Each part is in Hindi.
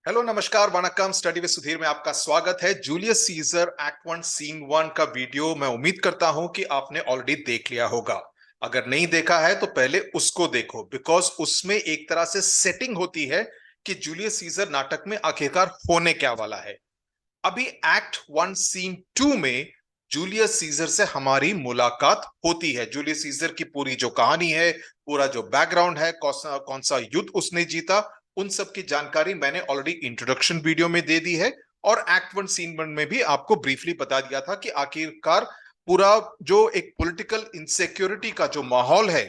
हेलो नमस्कार वणक्कम स्टडी विद सुधीर में आपका स्वागत है। Julius Caesar act one scene one का वीडियो मैं उम्मीद करता हूं कि आपने ऑलरेडी देख लिया होगा। अगर नहीं देखा है तो पहले उसको देखो, बिकॉज उसमें एक तरह से सेटिंग होती है कि जूलियस सीजर नाटक में आखिरकार होने क्या वाला है। अभी एक्ट वन सीन टू में जूलियस सीजर से हमारी मुलाकात होती है। जूलियस सीजर की पूरी जो कहानी है, पूरा जो बैकग्राउंड है, कौन सा युद्ध उसने जीता, उन सब की जानकारी मैंने ऑलरेडी इंट्रोडक्शन वीडियो में दे दी है। और एक्ट वन सीन वन में भी आपको ब्रीफली बता दिया था कि आखिरकार पूरा जो एक पॉलिटिकल इनसिक्योरिटी का जो माहौल है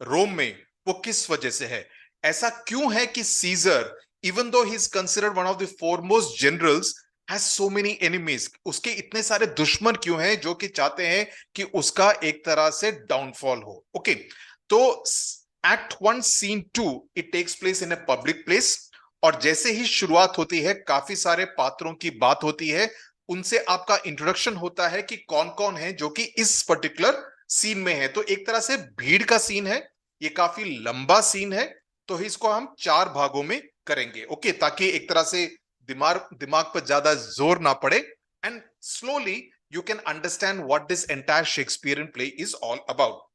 रोम में, वो किस वजह से है। ऐसा क्यों है कि Caesar, even though he is considered one of the foremost generals, has so many enemies, उसके इतने सारे दुश्मन क्यों हैं जो कि चाहते हैं कि उसका एक तरह से डाउनफॉल हो। ओके, तो act one scene two it takes place in a public place. और जैसे ही शुरुआत होती है, काफी सारे पात्रों की बात होती है, उनसे आपका इंट्रोडक्शन होता है कि कौन कौन है जो कि इस पर्टिकुलर सीन में है। तो एक तरह से भीड़ का सीन है, ये काफी लंबा सीन है, तो इसको हम चार भागों में करेंगे। ओके, ताकि एक तरह से दिमाग दिमाग पर ज्यादा जोर ना पड़े, and slowly you can understand what this entire Shakespearean play is all about.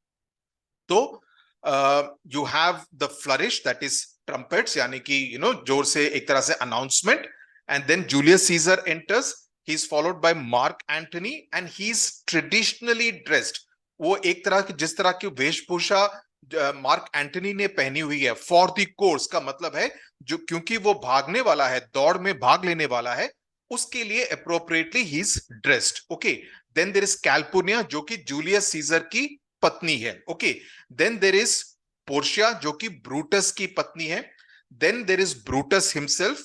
तो you have the flourish, that is trumpets, यानी कि जोर से एक तरह से announcement. And then Julius Caesar enters, he is followed by Mark Antony, and he is traditionally dressed. वो एक तरह की, जिस तरह की वेशभूषा मार्क एंटनी ने पहनी हुई है फॉर द कोर्स, का मतलब है जो, क्योंकि वो भागने वाला है, दौड़ में भाग लेने वाला है, उसके लिए appropriately he is dressed. Okay, then there is Calpurnia, जो कि जूलियस सीजर की पत्नी है। Okay, then there is Portia, जो कि ब्रूटस की पत्नी है। Then there is Brutus himself.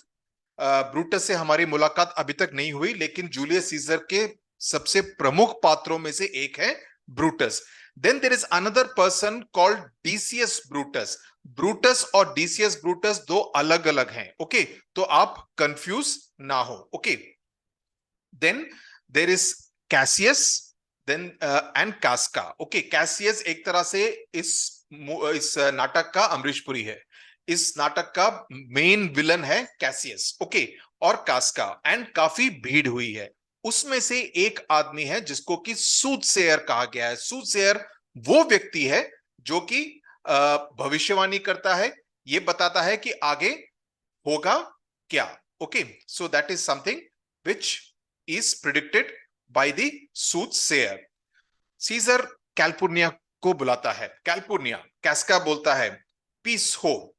Brutus से हमारी मुलाकात अभी तक नहीं हुई, लेकिन जूलियस सीजर के सबसे प्रमुख पात्रों में से एक है Brutus. Then there is another person called Decius Brutus. Brutus और डीसीएस ब्रूटस दो अलग अलग हैं। ओके, तो आप कंफ्यूज ना हो। Okay, then there is Cassius, then and Casca. Okay, Cassius एक तरह से इस नाटक का अमरीश पुरी है, इस नाटक का मेन विलन है कैसियस। ओके, और कास्का, एंड काफी भीड़ हुई है। उसमें से एक आदमी है जिसको कि सूदसेयर कहा गया है। सूदसेयर वो व्यक्ति है जो कि भविष्यवाणी करता है, ये बताता है कि आगे होगा क्या। Okay, so that is something which is predicted by the soothsayer. Caesar Calpurnia को बुलाता है, कैल्पुर्निया कैस्का बोलता है peace ho.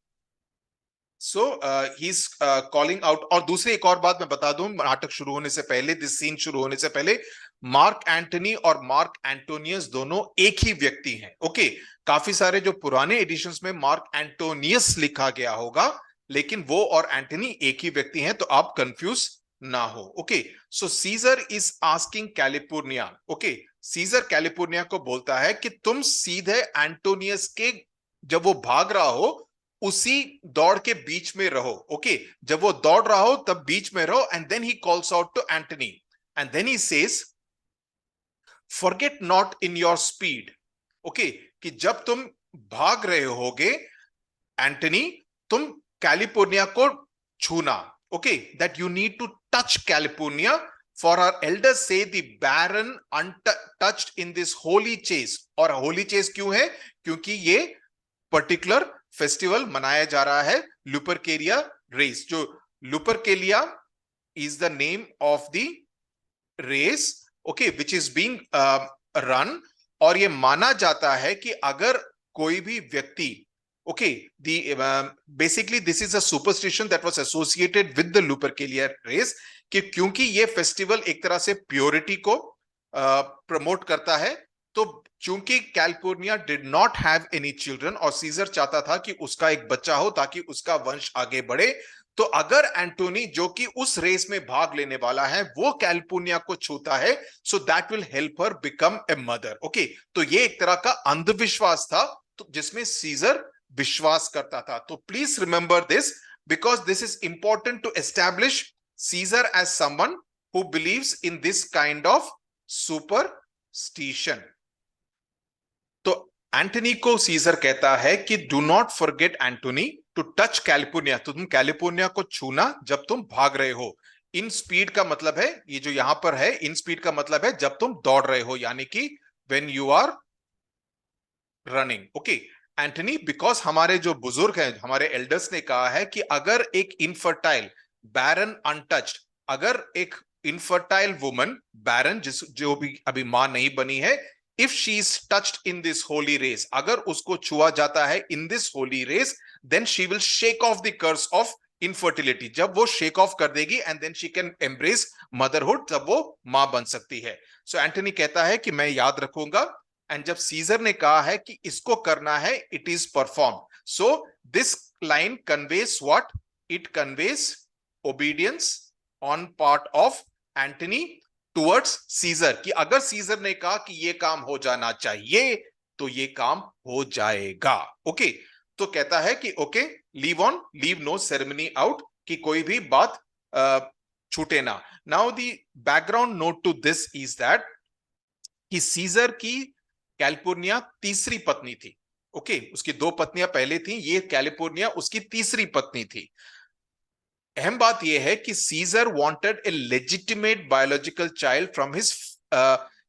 So he is calling out. और दूसरी एक और बात मैं बता दूं, नाटक शुरू होने से पहले, दिस सीन शुरू होने से पहले, मार्क एंटनी और मार्क एंटोनियस दोनों एक ही व्यक्ति हैं। ओके, काफी सारे जो पुराने एडिशंस में मार्क एंटोनियस लिखा गया होगा, लेकिन वो और एंटनी एक ही व्यक्ति हैं, तो आप कंफ्यूज ना हो। Okay, so Caesar is asking Calpurnia. Okay, Caesar Calpurnia को बोलता है कि तुम सीधे एंटोनियस के, जब वो भाग रहा हो उसी दौड़ के बीच में रहो। ओके, जब वो दौड़ रहा हो तब बीच में रहो। And then he calls out to Antony, and then he says forget not in your speed. Okay, कि जब तुम भाग रहे होगे एंटनी, तुम कैलिफोर्निया को छूना। Okay, that you need to touch California, for our elders say the barren untouched in this holy chase. और होली चेस क्यों है? क्योंकि ये पर्टिकुलर फेस्टिवल मनाया जा रहा है, लुपरकेलिया रेस। जो Lupercalia is the name of the race, okay, which is being run. और ये माना जाता है कि अगर कोई भी व्यक्ति, okay, basically this is a superstition that was associated with the Lupercalia race, कि क्योंकि ये फेस्टिवल एक तरह से प्योरिटी को प्रमोट करता है। तो चूंकि California did not have any children, और सीजर चाहता था कि उसका एक बच्चा हो ताकि उसका वंश आगे बढ़े, तो अगर एंटोनी, जो कि उस रेस में भाग लेने वाला है, वो कैलिफोर्निया को छूता है, so that will help her become a mother. Okay, तो ये एक तरह का अंधविश्वास था, तो जिसमें सीजर विश्वास करता था। तो please remember this, because this is important to establish Caesar as someone who believes in this kind of superstition. तो एंटनी को सीजर कहता है कि do not forget Antony to touch Calpurnia, तो तुम कैलिफोर्निया को छूना जब तुम भाग रहे हो। इन स्पीड का मतलब है, ये जो यहां पर है इन स्पीड का मतलब है जब तुम दौड़ रहे हो, यानी कि when you are running. Okay Antony, because हमारे जो बुजुर्ग हैं, हमारे एल्डर्स ने कहा है कि अगर एक इनफर्टाइल, बैरन, अनटच्ड, अगर एक इनफर्टाइल वुमन, बैरन, जिस जो भी अभी मां नहीं बनी है, if she is touched in this holy race, अगर उसको छुआ जाता है in this holy race, then she will shake off the curse of infertility. जब वो शेक ऑफ कर देगी and then she can embrace motherhood, तब वो मां बन सकती है। सो एंटनी कहता है कि मैं याद रखूंगा। एंड जब सीजर ने कहा है कि इसको करना है, it is perform, so this line conveys what? It conveys obedience on part of Antony towards Caesar, कि अगर सीजर ने कहा कि ये काम हो जाना चाहिए तो ये काम हो जाएगा। ओके, तो कहता है कि okay, leave no ceremony out, कि कोई भी बात छूटे ना। Now the background note to this is that कि सीजर की कैलिफोर्निया तीसरी पत्नी थी। ओके, उसकी दो पत्नियां पहले थी, ये कैलिफोर्निया उसकी तीसरी पत्नी थी। अहम बात यह है कि Caesar wanted a legitimate biological child from his,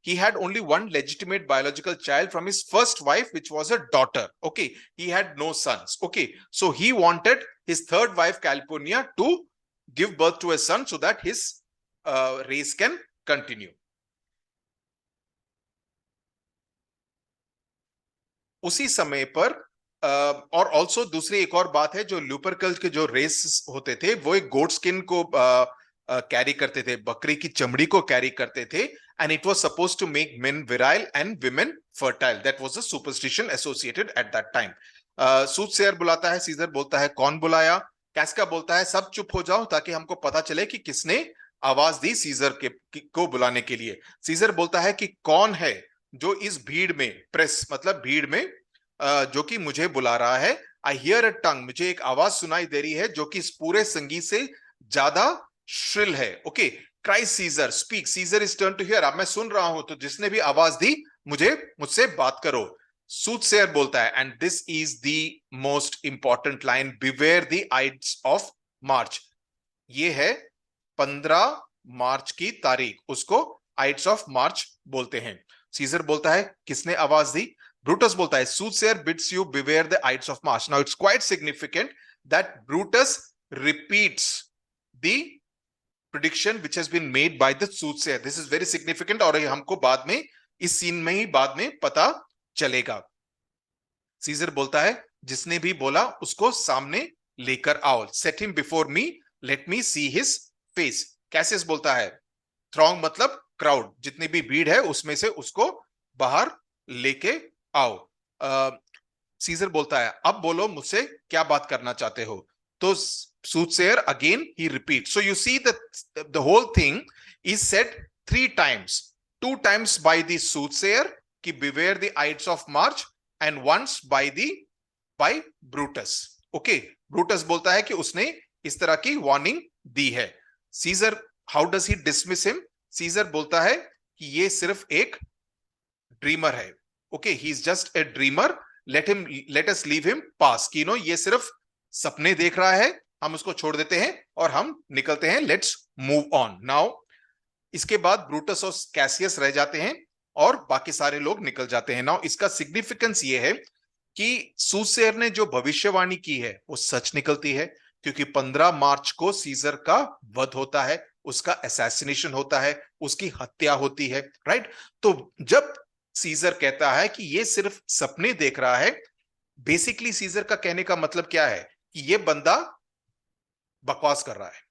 he had only one legitimate biological child from his first wife, which was a daughter. Okay, he had no sons. Okay, so he wanted his third wife California to give birth to a son so that his race can continue. उसी समय पर और ऑल्सो दूसरी एक और बात है, जो ल्यूपरकल्स के जो रेस होते थे वो एक गोट स्किन को कैरी करते थे, बकरी की चमड़ी को कैरी करते थे, and it was suppose to make men virile and women fertile. That was a superstition associated at that time. Soothsayer बुलाता है, सीजर बोलता है कौन बुलाया? कैस्का बोलता है सब चुप हो जाओ ताकि हमको पता चले कि किसने आवाज दी सीजर को बुलाने के लिए। सीजर बोलता है कि कौन है जो इस भीड़ में, प्रेस मतलब भीड़ में, जो कि मुझे बुला रहा है। आई हियर अ टंग, मुझे एक आवाज सुनाई दे रही है जो कि इस पूरे संगीत से ज्यादा श्रिल है। Okay, cry Caesar, speak, Caesar is turn to hear, अब मैं सुन रहा हूं, तो जिसने भी आवाज दी मुझसे बात करो। सूटसेयर बोलता है, and this is the most important line, beware the ides of मार्च। ये है 15 मार्च की तारीख, उसको आइड्स ऑफ मार्च बोलते हैं। सीजर बोलता है किसने आवाज दी? ब्रूटस बोलता है soothsayer bids you beware the ides of March. Now it's quite significant that Brutus repeats the prediction which has been made by the soothsayer. This is very significant, और हमको बाद में इस सीन में ही बाद में पता चलेगा। सीजर बोलता है जिसने भी बोला उसको सामने लेकर आओ, set him before me, let me see his face. Cassius बोलता है थ्रॉन्ग मतलब क्राउड, जितनी भी भीड़ है उसमें से उसको बाहर लेके आओ। सीजर बोलता है अब बोलो मुझसे क्या बात करना चाहते हो? तो soothsayer again he repeat, so you see the whole thing is said 3 times, 2 times by the soothsayer कि beware the ides of March, and once by Brutus. Okay, Brutus बोलता है कि उसने इस तरह की वार्निंग दी है। Caesar, how does he dismiss him? Caesar बोलता है कि ये सिर्फ एक ड्रीमर है। Okay, he is just a dreamer, let us leave him pass, कि नो ये सिर्फ सपने देख रहा है, हम उसको छोड़ देते हैं और हम निकलते हैं, लेट्स मूव ऑन नाउ। इसके बाद ब्रूटस और कैसियस रह जाते हैं और बाकी सारे लोग निकल जाते हैं। नाउ इसका सिग्निफिकेंस ये है कि सूटसेयर ने जो भविष्यवाणी की है वो सच निकलती है, क्योंकि 15 मार्च को सीजर का वध होता है, उसका असैसिनेशन होता है, उसकी हत्या होती है, राइट? तो जब सीजर कहता है कि ये सिर्फ सपने देख रहा है, बेसिकली सीजर का कहने का मतलब क्या है कि ये बंदा बकवास कर रहा है,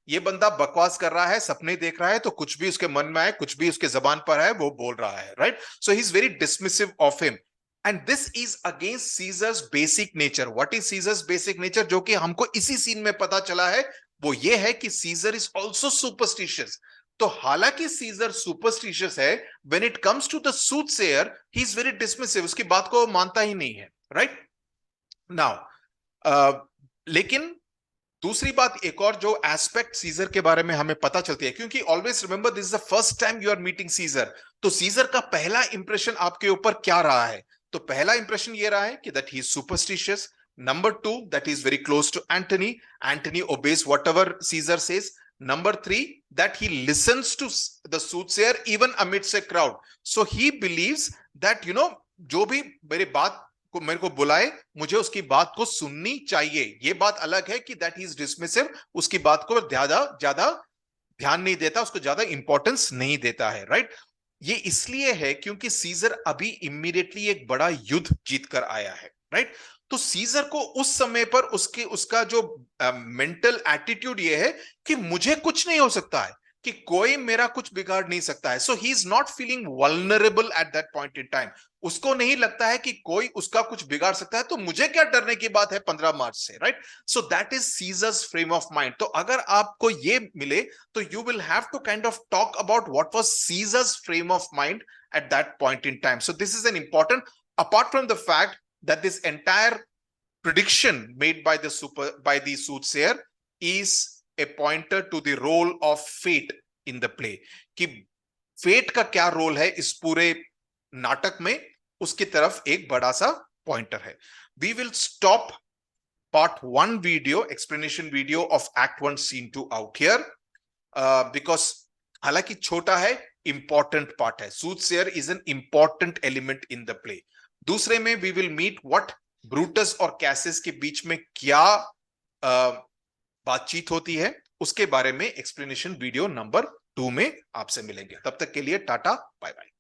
ये बंदा बकवास कर रहा है, सपने देख रहा है, तो कुछ भी उसके मन में आए, कुछ भी उसके जबान पर है वो बोल रहा है, right? So he is very dismissive of him, and this is against Caesar's basic nature. What is Caesar's basic nature? जो कि हमको इसी सीन में पता चला है, वो ये है कि सीजर इज ऑल्सो सुपरस्टिशियस। तो हालांकि सीजर सुपरस्टिशियस है, when it comes to the soothsayer he is very dismissive, उसकी बात को मानता ही नहीं है, राइट? नाउ लेकिन दूसरी बात, एक और जो एस्पेक्ट सीजर के बारे में हमें पता चलती है, क्योंकि always remember this is the first time you are meeting Caesar, तो सीजर का पहला इंप्रेशन आपके ऊपर क्या रहा है? तो पहला इंप्रेशन ये रहा है कि that he is superstitious, Number 2, that is very close to Antony. Antony obeys whatever Caesar says. Number 3, that he listens to the soothsayer even amidst a crowd. So he believes that, जो भी मेरे को बुलाए, मुझे उसकी बात को सुननी चाहिए. ये बात अलग है कि that he is dismissive, उसकी बात को ज्यादा ध्यान नहीं देता, उसको ज्यादा इंपॉर्टेंस नहीं देता है. राइट? ये इसलिए है क्योंकि सीजर अभी इमीडिएटली एक बड़ा युद्ध जीत कर आया है. राइट? तो सीजर को उस समय पर उसका जो मेंटल एटीट्यूड ये है कि मुझे कुछ नहीं हो सकता है, कि कोई मेरा कुछ बिगाड़ नहीं सकता है. So he is not feeling vulnerable at that point in time. उसको नहीं लगता है कि कोई उसका कुछ बिगाड़ सकता है, तो मुझे क्या डरने की बात है 15 मार्च से. Right? So that is Caesar's frame of mind. तो अगर आपको ये मिले तो you will have to kind of talk about what was Caesar's frame of mind at that point in time. So this is an important, apart from the fact that this entire prediction made by the soothsayer is a pointer to the role of fate in the play. कि fate का क्या रोल है इस पूरे नाटक में, उसकी तरफ एक बड़ा सा पॉइंटर है. We will stop part 1 video, explanation video of Act 1 Scene 2 out here, because हालांकि छोटा है, important part है. Soothsayer is an important element in the play. दूसरे में we will meet what Brutus और कैसिस के बीच में क्या बातचीत होती है, उसके बारे में एक्सप्लेनेशन वीडियो नंबर 2 में आपसे मिलेंगे. तब तक के लिए टाटा, बाय बाय.